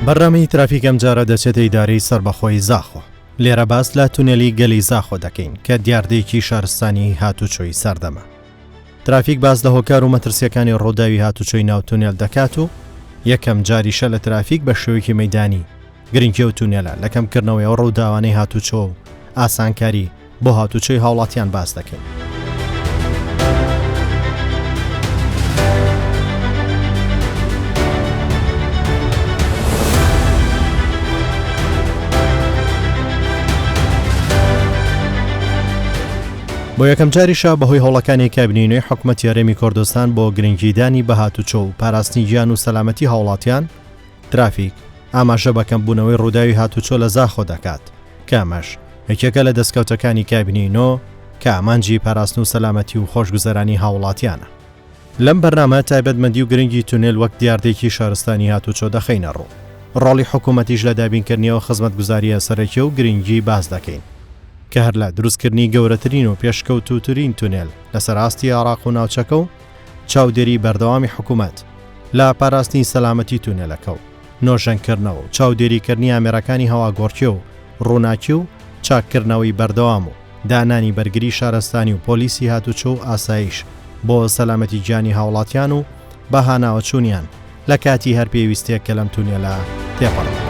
بەڕێوەبەری ترافیک ئەم جارە دەچێتە ئیدارەی سەربەخۆی زاخۆ. لێرە باس لە تونێلی گەلی زاخۆ دەکەین کە دیاردەیەکی شارستانی هاتوچۆی سەردەمە. ترافیک باز لە هۆکار و مەترسیەکانی ڕۆداوی هاتوچۆی ناو تونێل دەکات و یەکەم جاریشە لە ترافیک بە شێوەیەکی مەیدانی گرنگی و تونێلە لە کەمکردنەوەی ئەو ڕووداوانەی هاتوچۆ و ئاسانکاری بۆ هاتوچۆی هاوڵاتیان باس دەکەین. بۆ یەکەم جاریشە بەهۆی هەوڵەکانی کابینەی حکوومەتی هەرێمی کوردستان بۆ گرنگیدانی بە هاتوچۆ و پاراستنی گیان و سەلامەتی هاوڵاتیان، ترافیک ئاماژە بەکەمبوونەوەی ڕووداوی هاتوچۆ لە زاخۆ دەکات کە ئەمەش یەکێکە لە دەستکەوتەکانی کابینەی نۆ کە ئامانجی پاراستن و سەلامەتی و خۆشگوزەرانی هاوڵاتیانە. لەم بەرنامە تایبەتمەندی و گرنگی تونێل وەک دیاردەیەکی شارستانی هاتوچۆ دەخەینە ڕوو. ڕۆڵی حکوومەتیش لە دابینکردنیەوە خزمەتگوزاریە سەرەکی و گرنگی باز دەکەین کە هەر لە دروستکردنی گەورەترین و پێشکەوتوترین تونێل لەسەر ئاستی عێراق و ناوچەکە و چاودێری بەردەوامی حکوومەت لە پاراستنی سەلامەتی تونێلەکە و نۆژەنکردنەوە و چاودێریکردنی ئامێرەکانی هەواگۆڕکی و ڕووناکی و چاککردنەوەی بەردەوام و دانانی بەرگری شارستانی و پۆلیسی هاتوچۆ و ئاسایش بۆ سەلامەتی گیانی هاوڵاتیان و بەهاناوە چوونیان لە کاتی هەر پێویستێک کە لەم تونێلە تێپەڕن.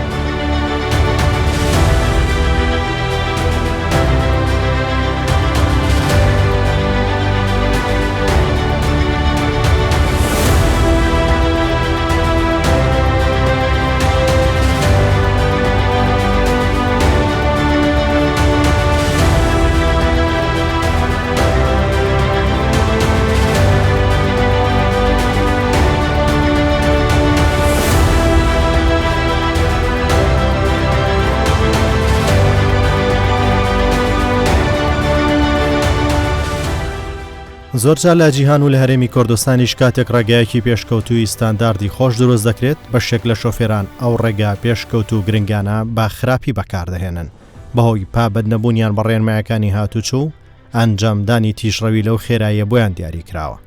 زۆرجار لە جیهان و لە هەرێمی کوردستانیش کاتێک ڕێگایەکی پێشکەوتووی ستانداردی خۆش دروست دەکرێت بە شێک لە شۆفێران ئەو ڕێگا پێشکەوت و گرنگانە با خراپی بەکاردەهێنن بەهۆی پابەت نەبوونیان بە ڕێنمایەکانی هاتوچۆ و ئەنجامدانی تیژڕەوی لەو خێراییە بۆیان دیاری کراوە.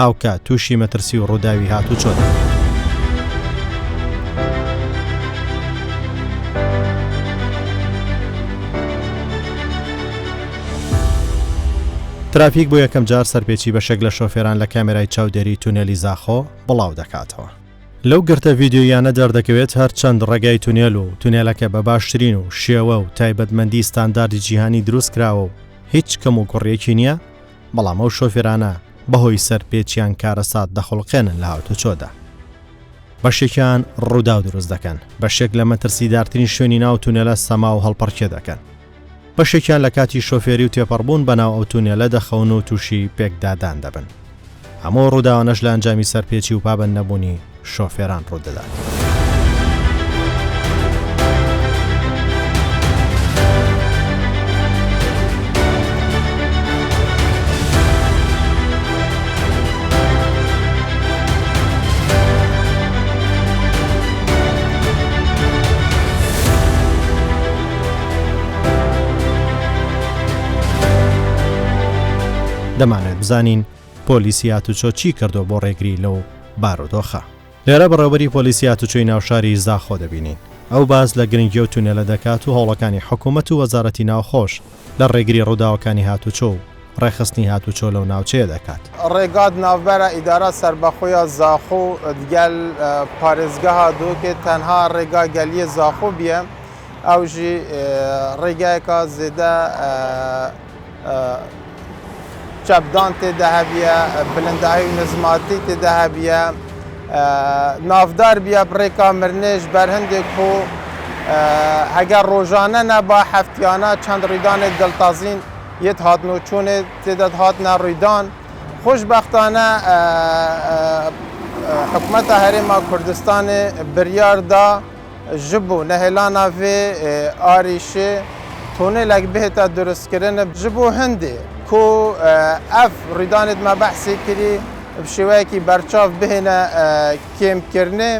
هاوکات تووشی مەترسی و ڕووداوی هاتوچۆ. ترافیک بۆ یەکەم جار سەرپێچی بە شێک لە شۆفێران لە کامێرای چاودێری تونێلی زاخۆ بڵاو دەکاتەوە. لەو گرتە ڤیدیۆیانە دەردەکەوێت هەر چەند ڕێگای تونێل و تونێلەکە بە باشترین و شێوە و تایبەتمەندی ستانداردی جیهانی دروست کراوە و هیچ کەم و کوڕیەکی نییە، بەڵام ئەو شۆفێرانە بەهۆی سەرپێچیان کارەسات دەخڵقێنن لە هاتوچۆدا. بەشێکیان ڕووداو دروست دەکەن، بەشێک لە مەترسیدارترین شوێنی ناو تونێلە سەما و هەڵپەڕکێ دەکەن. بەشێکیان لە کاتی شۆفێری و تێپەڕبوون بەناو ئەو تونێلە دەخەون و تووشی پێکدادان دەبن. هەموو ڕووداوانەش لە ئەنجامی سەرپێچی و پابەند نەبوونی شۆفێران ڕوودەدات. دەمانێت بزانین پۆلیسی هاتوچۆ چی کردو بۆ ڕێگری لەو بارودۆخە. لێرە بەڕێوەبەری پۆلیسی هاتوچۆی ناوشاری زاخۆ دەبینین. ئەو باز لە گرنگی و تونێلە دەکات و هەوڵەکانی حکوومەت و وەزارەتی ناوخۆش لە ڕێگری ڕووداوەکانی هاتوچۆ و ڕێخستنی هاتوچۆ لەو ناوچەیە دەکات. ڕێگات ناوبەرە ئیدارە سەربەخۆیە زاخۆ دیگەل پارێزگەها دووکێ تەنها ڕێگا گەلیە زاخۆ بیە ئەوژی ڕێگایەکە زێدە چەپدان تێدا هەبیە، بلندایی و نزماتی تێدا هەبیە، نافدار بیە بڕێکا مرنێژ بەرهەندێک و ئەگەر ڕۆژانە نەبا هەفتیانە چەند ڕوویدانێک دڵتازین یەت هاتن و چوونێ تێدە هاتنە ڕوویدان. خۆشبەختانە حکوومەتە هەرێما کوردستانê biryar da ji bo nehêlana vê arîşê tonêlek bihêta durustkirin ji bo hindê ku ev rûdanê me behsê kirî bi şêweyekî berçav bihêne kêmkirinê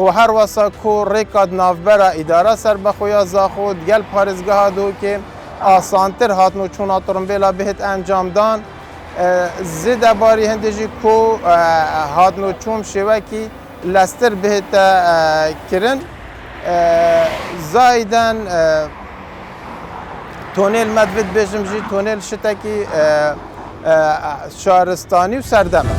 û her wesa ku rêka navbera îdara serbexweya Zaxo digel parêzgeha Dûkê asantir hatin û çûna tirimbêla bihêt encamdan zêde barî hindê jî ku hatin û çûm şêwekî lestir bihête kirin زایدن تونل مدوید بیشم جی تونل شتکی شهرستانی و سردمه.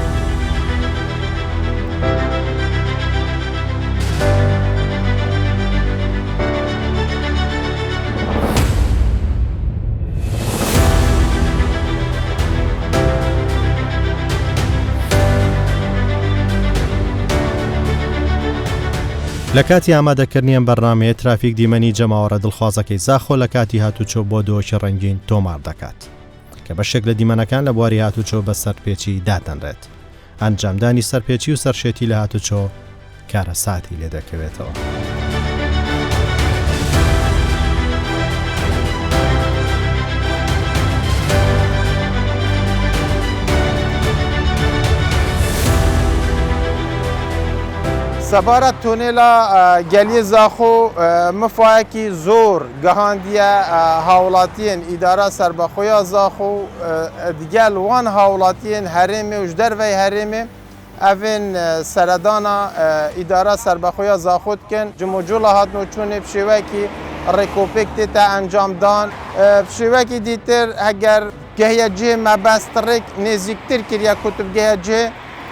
لە کاتی ئامادەکردنیان بەرنامەیە ترافیک دیمەنی جەماوەرە دڵخوازەکەی زاخۆ لە کاتی هاتوچۆ بۆ دۆشی ڕەنگین تۆمار دەکات کە بەشێک لە دیمەنەکان لە بواری هاتوچۆ بە سەرپێچی داتەنرێت. ئەنجامدانی سەرپێچی و سەرشێتی لە هاتوچۆ کارە ساتی لێ دەکەوێتەوە. سەبارەت تونێلا گەلیە زاخۆ مفایەکی زۆر گەهاندیە هاوڵاتیان ئیدارە سربەخۆیە زاخۆ دیگەل وان هاوڵاتیان هەرێمێ و دەرڤەی هەرێمێ ئەڤێن سەردانا ئیدارە سربەخۆیە زاخۆ دکەن جموجوڵە هاتنۆ چوونێ پشێوەکی ڕێکۆپێک تێتە ئەنجامدان پشێوەکی دیتر ئەگەر گەهیە جێ مەبەستڕێک نێزیکتر کردیا کوتبگەهە جێ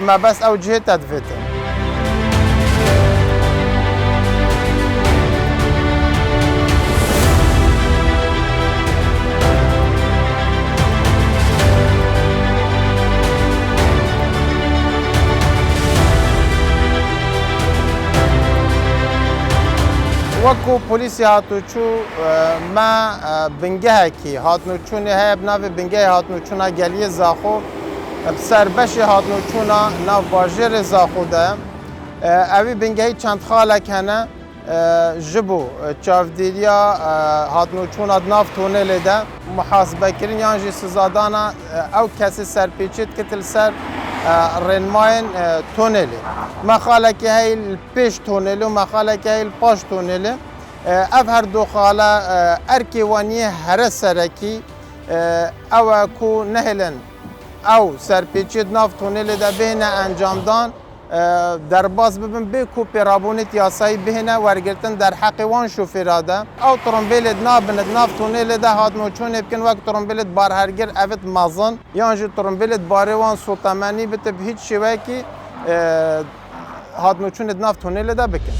مەبەست ئەو جێ تەدفێتن. وەکو پۆلیسی هاتوچوو ما بنگەهێکی هاتنوچوونی هەیە بناوێ بنگەی هاتنوچوونە گەلیە زاخۆ سەربەشی هاتنوچوونە ناو باژێرê زاخۆ de ئەوی بنگەهی چەند خاڵێک هەنە ji bo çavdêriya hatnûçûna nav tonêlê de muhasbekirin yan jî sizadana ew kesî serpêçî dikitin ser rênmayên tonêlê. Mexalekî hey li pêş tonêlê û mexalekî hey li paş tonêlê. Ev her du xala erkê waniyê here serekî ew e ku nehêlin ew serpêçî di nav tonêlê de bihêne encamdan derbas bibin bê ku pêrabûnê yasayî bihêne wergirtin derheqê wan şofêra de. Ew trombêlê nabin di nav tonêlê de hatnûçûnê bikin wek trombêlê barhergir evit mezin yan jî trombêlê barê wan sotemenî bite bi hiç şêwekî hatnûçûnê di nav tonêlê de bikin.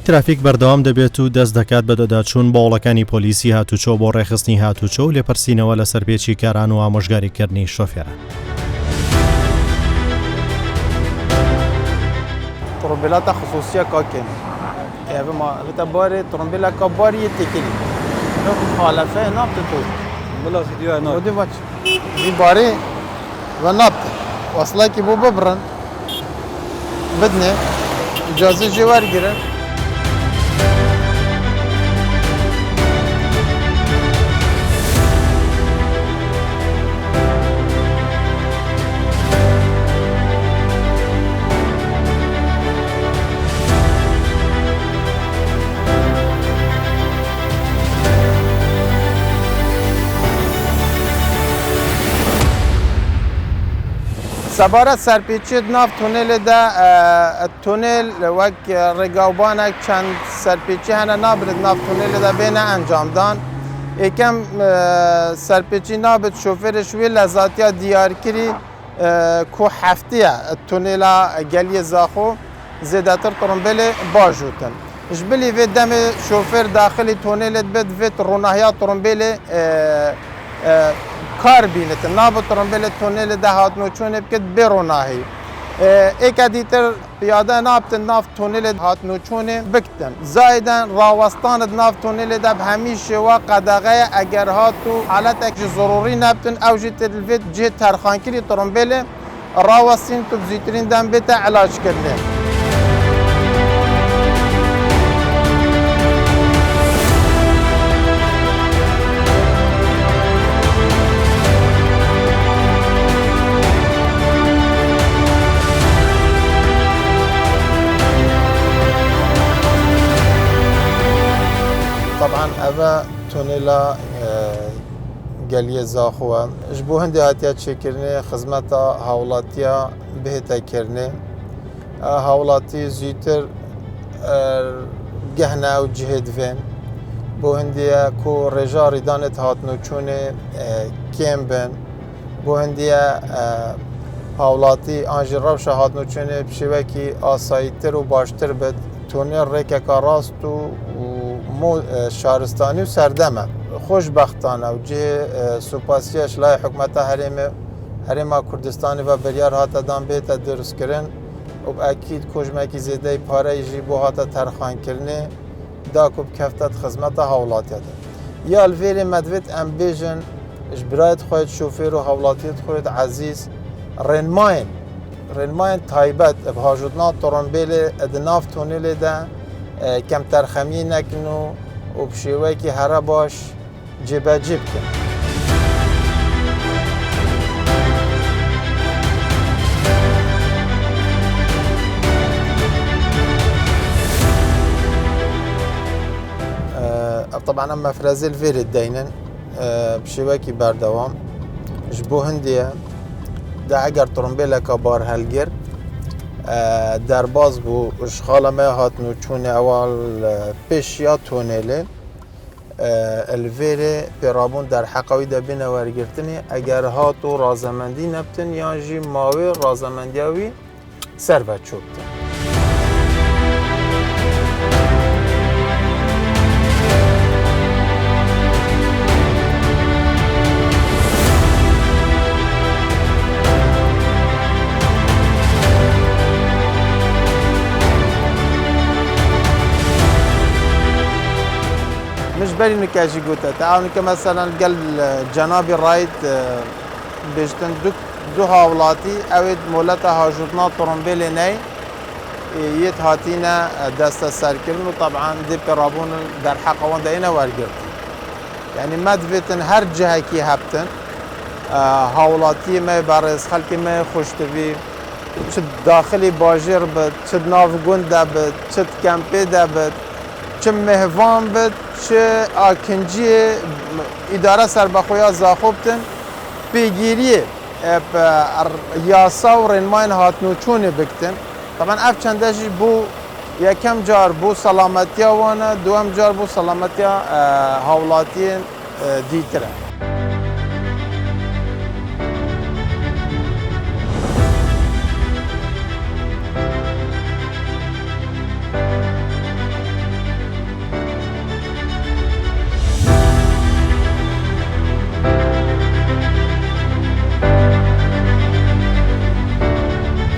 ترافیک بەردەوام دەبێت و دەست دەکات بە دەداچوون باوڵەکانی پۆلیسی هاتوچۆ بۆ ڕێخستنی هاتوچۆ و لێپرسینەوە لە سەرپێچی کاران و ئامۆژگاریکردنی شۆفێران. ترومبیلata خصوصیه کاکن ev ma vita barê trombêla ka bariyê têkilî muxalefe napte to بلا فيديو هنا odê baş vî barê ve napte waslakî bû bibirin bidne icazê jê wergirin. سەبارەت سەرپێچیە nav تونێلê de تونێل wek ڕێگاوبانێک çend serpêçî hene nabin nav tونێlê de bêne encamdan. Êkem serpêçî nabit şofêrê ji wê lezatiya diyarkirî ku heftiye tunêla geliyê zaxo zêdetir trombêlê bajotin. Ji bilî vê demê şofêr daxilî tonêlê dibe divê ronahya trombêlê kar bînitin nabı trombêlê tonêlê de hatnûçûnê bike bê ronahî. Êke dîtir piyade naptin nav tonêlê hatnûçûnê bikitin. Zayiden rawestan di nav tonêlê de bi hemî şêwa qedeğeye eger hat û haletek ji zororî nebtin ew jî tilvê cê terxankirî trombêlê rawestîn tu bi zîtirîn dem bête ilaçkirinê. تونلا گلیه زاخوه جبو هندی هاتیا چکرنه خدمت هاولاتیا بهتا کرنه هاولاتی زیتر گهنه و جهد وین بو هندیه کو رجاری دانت هاتنو چونه کم بن بو هندیه هاولاتی آنجی روش هاتنو چونه بشوکی آسایتر و باشتر بد تونه ریکه راست و مو شهرستانی و سردمه خوشبختانه و جه سوپاسیش لای حکمت هرما کردستانی و بریار هاتا دان بیتا درست کرن و اکید کجمکی زیده پاره جی بو هاتا ترخان کرنه دا کب کفتت خدمت هاولاتیت یا الویری مدوید ام بیجن اجبرایت خواهد شوفیر و هاولاتیت خواهد عزیز رنماین تایبت بهاجدنا ترنبیل ادناف تونیل ده کم ترخمی نکنو و بشیوه که هره باش جبه جب کن طبعا اما فرازيل فيرد داينن بشباكي باردوام جبو هندية دا اگر ترنبيلا كبار هلگر درباز بو اشخالا ما هاتنو چون اول پیش یا تونیله الویره پیرابون در حقاوی دا بین ورگرتنی اگر هاتو رازمندی نبتن یا جی ماوی رازمندیاوی سر و چوبتن مش بالي نكاجي قوتا تعاون كمثلا قال جنابي رايت بيجتن دو هاولاتي اويد مولتا هاجوتنا طرنبيلي ناي يت هاتينا دستا ساركرن وطبعا دي برابون در حقوان داينا وارقرت يعني ما دفيتن هر جهة كي هبتن هاولاتي ما بارز خلقي ما خوشتبي چد داخلي باجر بد چد ناف گنده بد چد کمپی ده بد چه مهوان بد چه آکنجی اداره سربخویا زاخوبتن پیگیری یاسا و رنماین هاتنو چونه بکتن طبعا اف چندشی بو یکم جار بو سلامتیا وانه دوم جار بو سلامتیا هاولاتی دیتره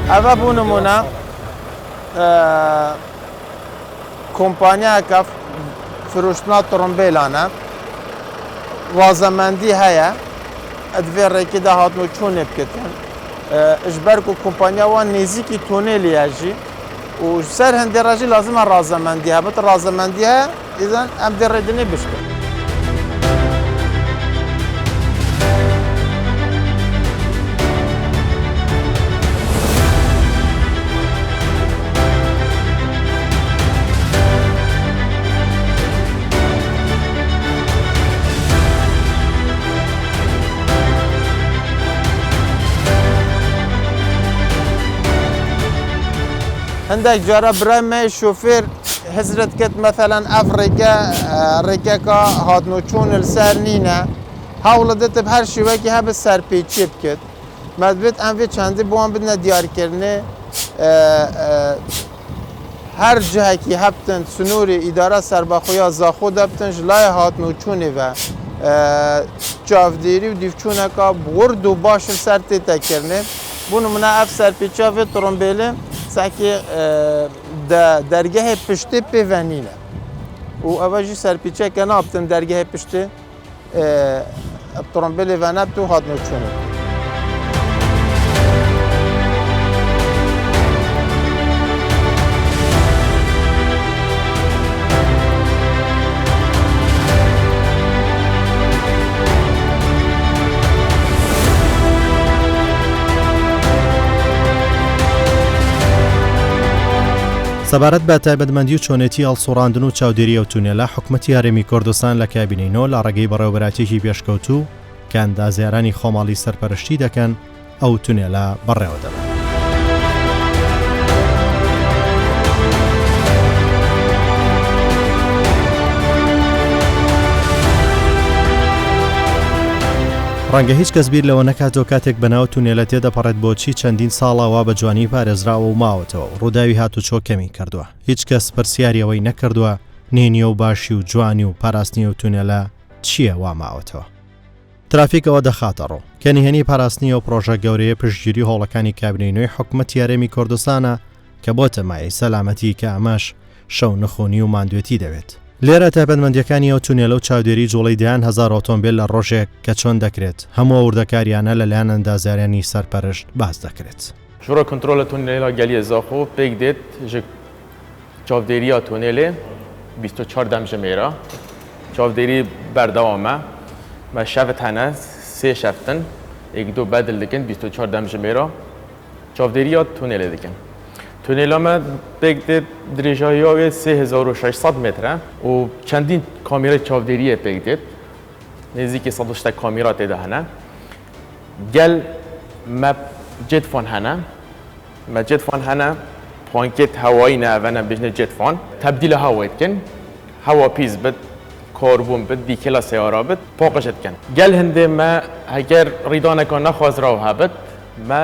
اوه بو نمونه کمپانیا که فروشتنا ترنبیلانه رازمندی هیا ادویر ریکی ده هاتنو چونه بکتن اجبر که کمپانیا وان نزیکی تونیلی هجی و سر هنده راجی لازم رازمندی ها بط رازمندی ها ایزن ام در ردنی بشکن عندك جرى برای ما شوفير حضرت كت مثلا افريقيا ريكا هاتنو چون السر نينا هاولدت بهر شوكي هب السر پیچی بکت مدبت انوی چندی بوان بدنا دیار کرنه هر جهه کی هبتن سنوری اداره سربخویا زاخو دبتن جلای هاتنو چونه و چافدیری و دیفچونه که برد و باش سر تیتا کرنه بونو منا اف سر پیچا و ترنبیله ساکی درگاه پشتی پیونینه و اواجی سرپیچه که نابتن درگاه پشتی ترنبیل ونب تو هات نوچونه سەبارەت بە تایبەتمەندی و چۆنێتی هەڵسوڕاندن و چاودێری ئەو تونێلە حکومەتی هەرێمی کوردستان لە کابینەوە لە ڕێگەی بەڕێوەبەراتێکی پێشکەوتوو کە ئەندازیارانی خۆماڵی سەرپەرشتی دەکەن ئەو تونێلە بەڕێوە دەبن. ڕەنگە هیچ کەس بیر لەوە نەکاتەوە کاتێک بەناو تونێلە تێدەپەڕێت بۆچی چەندین ساڵاوا بە جوانی پارێزراوە و ماوەتەوە ڕووداوی هاتوچۆ کەمی کردووە. هیچ کەس پرسیاریەوەی نەکردووە نهێنیە و باشی و جوانی و پاراستنی و تونێلە چییە وا ماوەتەوە. ترافیکەوە دەخاتە ڕوو کە نهێنی پاراستنی و پرۆژە گەورەیە پشتگیری هەوڵەکانی کابینەی حکومەتی هەرێمی کوردستانە کە بۆتە مایەی سەلامەتی کە ئەمەش شەو نەخۆنی و ماندوێتی دەوێت. لێرە تایبەتمەندیەکانی ئەو تونێلە و چاودێری جوڵەی دەیان هەزار ئۆتۆمبیل لە ڕۆژێک کە چۆن دەکرێت هەموو وردەکاریانە لەلایەن ئەندازیارانی سەرپەرشت باز دەکرێت. شورا کنترۆلە تونێلا گەلیە زاخۆ پێک دێت ji çavdêriya tunêlê 24 demjimêra çavdêrî berdewam e me şevt hene sê şeftin êk du bedil dikin 24 demjimêra çavdêriya tunêlê dikin. Tunêla me pêk dê dirêjaya wê 3600 metre û çendîn kamera çavdêriyê pêk dêt nêzîkî 100 kamera têde hene gel me cetfan hene me cetfan hene پانکت هوایی نه و نه بجنه جتفان تبدیل هوایت کن هوا پیز بد کاربون بد دیکلا سیارا بد پاقشت کن گل هنده ما اگر ریدانه کن نخواز راو هبد ما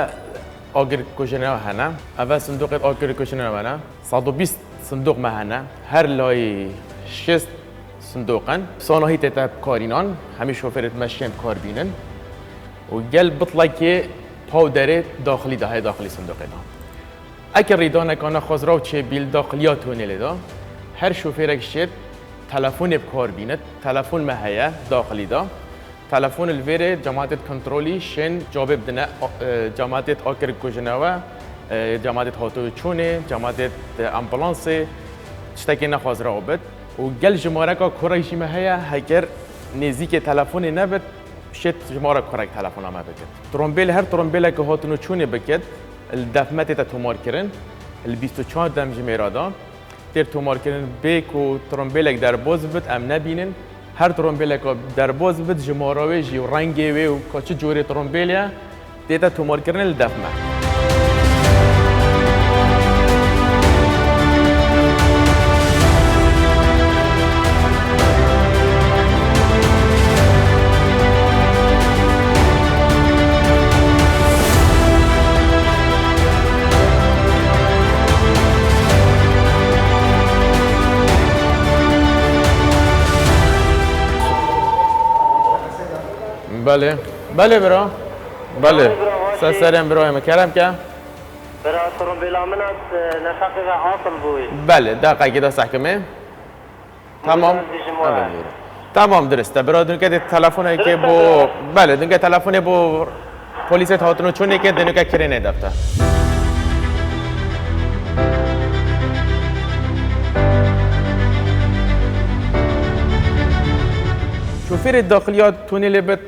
آگر کشنه هنه اول صندوق آگر کشنه هنه 120 صندوق ما هنه هر لای 6 صندوقن سانهی تتاب کارینان همی شوفرت مشین کار بینن و گل بطلع که پاودره داخلی ده داخلی صندوق ده اگر ریدانه کانه خزرا و چه بیل داخلیات تونیل دا هر شوفرک شد تلفن بکار بیند تلفن مهیا داخلی دا تلفن الویره جماعت کنترلی شن جواب دنه جماعت آکر کجنه و جماعت هاتو چونه جماعت امبولانس چتکی نخوازرا بد و گل جماره کا کورایشی مهیا هگر نزدیک تلفن نبود شد جماره کورک تلفن ما بکد ترمبیل هر ترمبیل که هاتونو چونه بکد الدفمت تا تومار کردن ال 24 دمجمێرا دا تر تومار کردن بیک و ترمبیلک در باز بد ام نبینن هر ترمبیلک در باز بد جماراوی جی و رنگی و کاچه جوری ترمبیلیا دیتا تومار کردن الدفمت بله بله برا بله سرم برای مکرم که برا ترمبیلا منات نفقی و عاصل بوی بله دقیقه دا سحکمه تمام تمام درسته برا دنگه تلفنی که بو بله دنگه تلفنی بو پلیس هاتونو چونه که دنگه کرینه دفته شوفیر داخلیات تونیل بد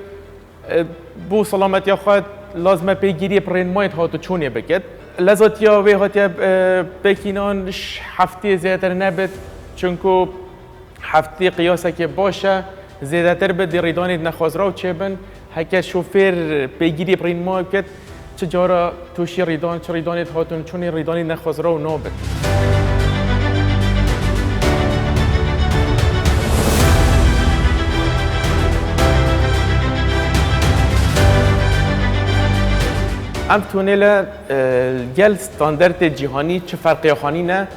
بو سلامتی خود لازمه پیگیری پرینمایت هاتو چونه بکد لذاتیا وی هاتیا بکینان هفته زیادتر نبید چونکو هفته قیاسه که باشه زیادتر بد ریدانید نخوازرا و چه بن هکه شوفیر پیگیری پرینمای بکد چه جارا توشی ریدان چه ریدانید هاتون چونه ریدانید نخوازرا و نابد ام تونل گل استاندارد جهانی چه فرقی خانی نه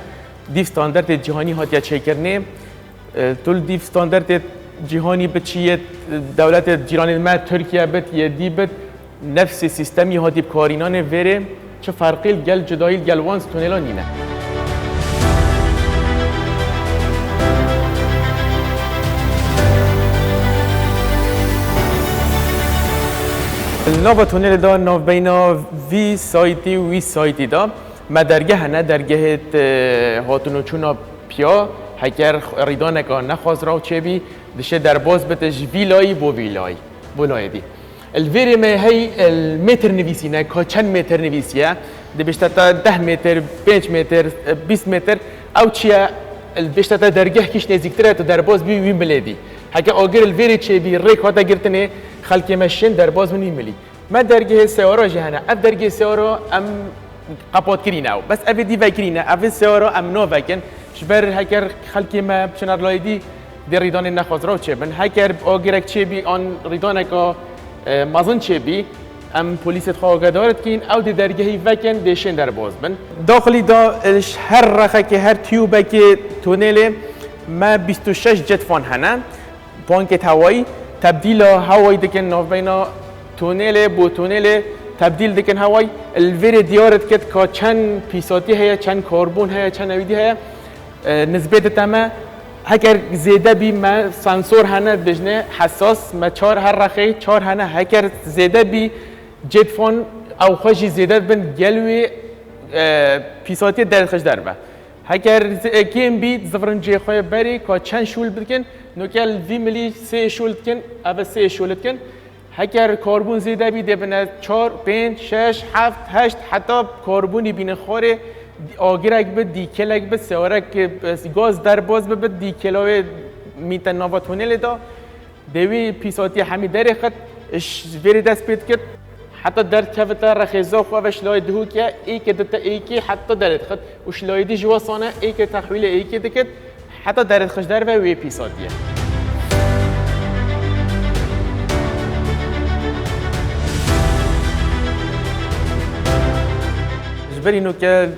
دیو استاندارد جهانی هاتیا چه کرنه طول دیو استاندارد جهانی بچیه دولت جیران ما ترکیه بد یه دی بد نفس سیستمی هاتی بکارینان وره چه فرقی گل جدایی گل وانس تونلا نینه نو تونل دا نو بینا وی سایتی و وی سایتی دا ما درگه نه درگه هاتونو چونا پیا هکر ریدانه که نخواست راو چه بی دشه در باز بتش ویلایی بو ویلای بولای دی الویری ما هی المتر نویسی نه که چند متر نویسیه دبشتا تا 10 متر 5 متر 20 متر او چیا البشتا تا درگه کش نزدیکتره تو درباز بی وی ملدی هکه آگر الویری چه بی ریک هاتا گرتنه خلک مشین درباز منی ملی ما درگه سیارا جهنه اف درگه سیارا ام قپات کرینه بس اف دی وکرینه اف سیارا ام نو وکن شبر هکر خلکی ما بچنار لایدی در ریدان نخوازراو چه بن هکر آگرک چه بی آن ریدان که مازن چه بی ام پلیس خواهد دارد کین او دی درگهی وکن دیشن در باز بن داخلی دا هر رخه که هر تیوبه که تونل ما 26 جت فان هنه پانکت هوایی تبدیل هوایی دکن ناف بینا تونل بو تونل تبدیل دکن هوایی الویر دیارت کد که چند پیساتی هیا چند کربون هیا چند نویدی هیا نسبت تمام هکر زیاده بی ما سانسور هنه بجنه حساس ما چهار هر رخی چهار هنه هکر زیاده بی جت فون او خوشی زیاده بن گلوی پیساتی درخش در به هکر کیم بی زفرن جی خواه بری که چند شول بکن نوکل وی ملی 3 شول کن او 3 شول کن هکر کربون زیاده بی دبنه 4 5 6 7 8 حتی کربونی بین خوره آگرک به دیکلک به سوارک گاز در باز به دیکلای میتن نواتونل دا دوی پیساتی همی در خد اش وری دست پید کرد حتی در کفتا رخیزا خوابش لای دهو که ای که دتا ای که حتی درد خد وش لای دی جواسانه ای که تحویل ای که دکت حتی درد خش در و وی پیساتیه برینو که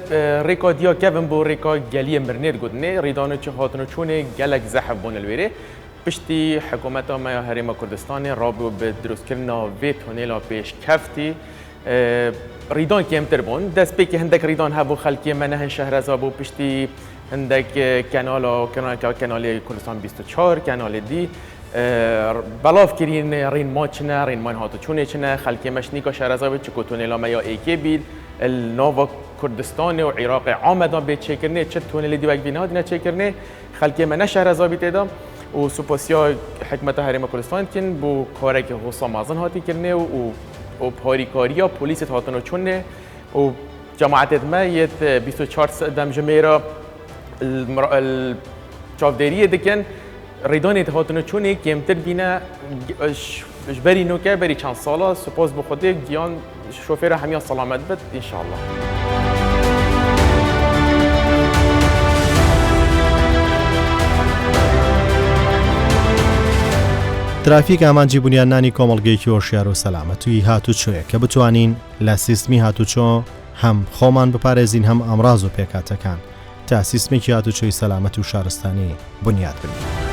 ریکا دیا کبن بو ریکا گلی مرنیر گودنه ریدانو چه هاتنو چونه گلک زحف بون الویره پشتی حکومت ما هرم کردستان رابو به درست کردن وی تونیلا پیش کفتی ریدان کمتر بون دست به که هندک ریدان هبو خلکی منه شهرزابو پشتی هندک کانال کردستان 24 کانال دی بلاف کرین رین ما چنه رین ما هاتو چونه چنه خلکی مشنیکا شهرزابو چکو تونیلا ما یا ایکی بیل النوفا کردستان و عراق عامدان به چه کرنه چه تونلی دیوک بینا دینا چه کرنه خلکی من شهر زابی تیدا و سپاسیا حکمت هرم کردستان کن بو کاری که حسام مازن هاتی کرنه و پاریکاریا پلیس هاتنو چونه و جماعت ما یت 24 دم جمیرا چافدری دکن ریدان هاتنو چونه کمتر بینا بری نوکه بری چند ساله سپاس بخوده گیان شوفیر همیا سلامت بد انشالله ترافیک ئامانجی بنیانانی کۆمەڵگەیەکی هۆشیار و سەلامەتی هاتوچۆیە کە بتوانین لە سیستمی هاتوچۆ هەم خۆمان بپارێزین هەم ئەمڕاز و پێکاتەکان تا سیستمێکی هاتوچۆی سەلامەت و شارستانی بنیاد بنین.